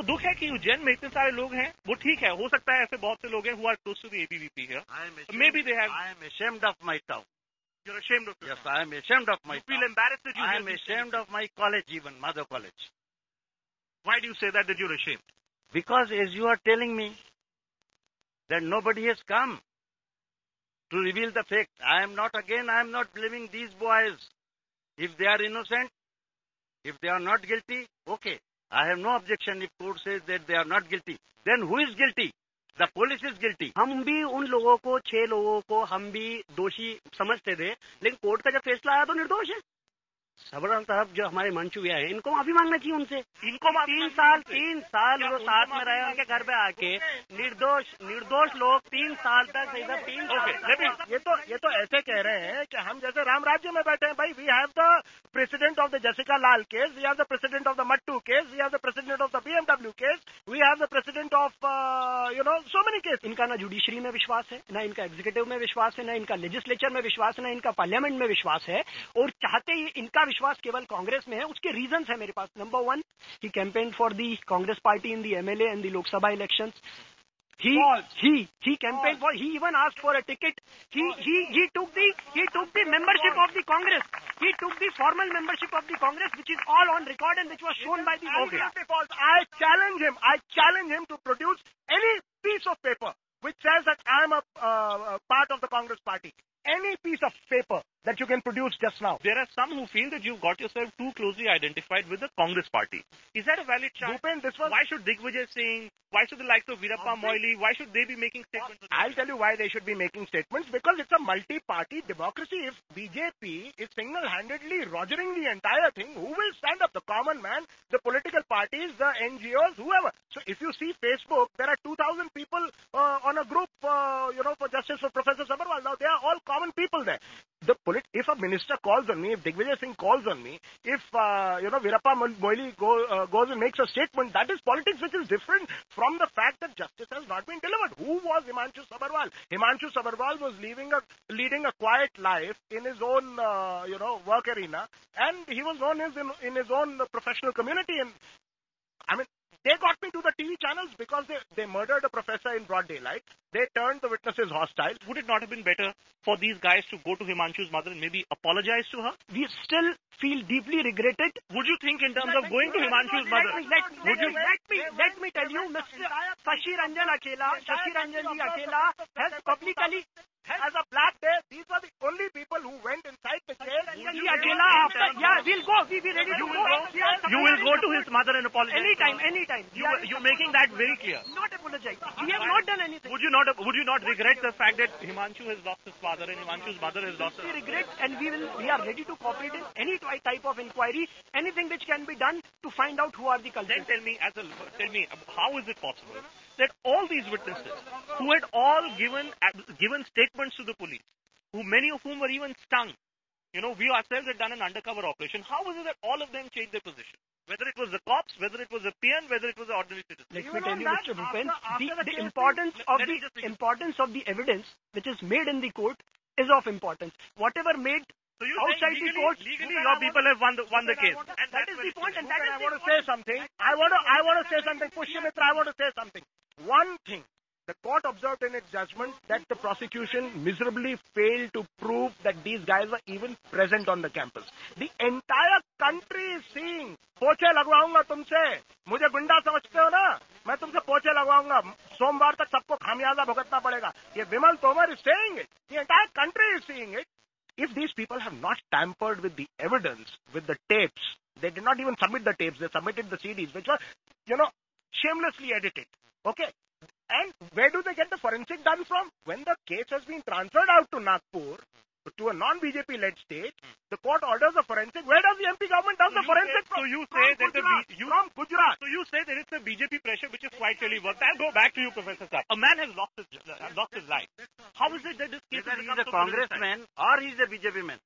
आपको दुख है कि उज्जैन में इतने सारे लोग हैं? वो ठीक है, हो सकता है ऐसे बहुत से लोग हैं who are close to the ABVP here. Maybe they have. I am ashamed of my town. You're ashamed of Yes, yourself. I am ashamed of my You feel town. embarrassed that you I hear am these ashamed things. of my college even, Mother College. Why do you say that you're ashamed? Because as you are telling me that nobody has come to reveal the fact. I am not blaming these boys. If they are innocent, if they are not guilty, okay. I have no objection if court says that they are not guilty. Then who is guilty? The police is guilty. हम भी उन लोगों को 6 लोगों को हम भी दोषी समझते थे, लेकिन कोर्ट का जब फैसला आया तो निर्दोष है। सबरवाल साहब जो हमारे मंचू भैया है, इनको माफी मांगना चाहिए उनसे। इनको 3 साल वो साथ में रहे, उनके घर पे आके निर्दोष लोग 3 साल तक इधर 3 साल। ये तो ऐसे कह रहे हैं कि हम जैसे राम राज्य में बैठे हैं। भाई, we have the president of the Jessica Lal case, we have the president of the Mattoo case, we have the president of the BMW case, we have the president of so many case. इनका ना judiciary में विश्वास है, ना इनका executive में विश्वास है, ना इनका लेजिस्लेचर में विश्वास है, ना इनका पार्लियामेंट में विश्वास है, और चाहते ही इनका विश्वास केवल कांग्रेस में है। उसके रीजंस है मेरे पास। Number 1, he campaign for the Congress party in the MLA and the Lok Sabha elections. He campaigned for. He even asked for a ticket. He took the membership of the Congress. He took the formal membership of the Congress, which is all on record and which was shown by the media. I challenge him to produce any piece of paper which says that I am a part of the Congress party. Any piece of paper that you can produce just now. There are some who feel that you've got yourself too closely identified with the Congress party. Is that a valid charge? Why should Digvijay Singh, why should the likes of Veerappa Moily, why should they be making statements? I'll tell you why they should be making statements. Because it's a multi-party democracy. If BJP is single-handedly rogering the entire thing, who will stand up? The common man, the political parties, the NGOs, whoever. So if you see Facebook, there are 2,000 people on a group, for Justice for Professor Sabharwal. Now they are all common people there. If a minister calls on me, if Digvijay Singh calls on me, if Veerappa Moily goes and makes a statement, that is politics, which is different from the fact that justice has not been delivered. Who was Himanshu Sabharwal? Himanshu Sabharwal was leading a quiet life in his own work arena, and he was known as in his own professional community. And I mean, they got me to the TV channels because they murdered a professor in broad daylight. They turned the witnesses hostile. Would it not have been better for these guys to go to Himanshu's mother and maybe apologize to her? We still feel deeply regretted. Would you think in terms of going to Himanshu's mother? Let me tell you, Mr. Shashi Ranjan ji Akela has publicly. As a black day, these were the only people who went inside the jail. We'll go. We'll be ready to go. You will go to his mother and apologize. Anytime. You're making that very clear. Not apologize. We have not done anything. Would you not regret the fact that Himanshu has lost his father and Himanshu's mother has lost her? We regret, and we are ready to cooperate in any type of inquiry, anything which can be done to find out who are the culprits. Then tell me, how is it possible that all these witnesses, who had all given statements to the police, many of whom were even stung, we ourselves had done an undercover operation, how was it that all of them changed their position? Whether it was the cops, whether it was a PN, whether it was an ordinary citizen. Let me tell you, Mr. Bhupen, the importance of the evidence which is made in the court is of importance. Whatever made outside the court, legally your people have won the case. And that is the point. And that I want to say something. I want to say something. Pushyamitra, I want to say something. One thing. The court observed in its judgment that the prosecution miserably failed to prove that these guys were even present on the campus. The entire country is seeing, पोछे लगवाऊंगा तुमसे, मुझे गुंडा समझते हो ना, मैं तुमसे पोछे लगवाऊंगा, सोमवार तक सबको खामियाजा भुगतना पड़ेगा. ये विमल Tomar is saying it. The entire country is seeing it. If these people have not tampered with the evidence, with the tapes, they did not even submit the tapes, they submitted the CDs, which were, shamelessly edited. Okay? And where do they get the forensic done from? When the case has been transferred out to Nagpur, to a non-BJP-led state, the court orders a forensic. Where does the MP government does the forensic from? So you say that from Gujarat. So you say that it's the BJP pressure which is quite really worked. I'll go back to you, Professor Saab. A man has lost his life. How is it that this case Either he's a congressman or he's a BJP man.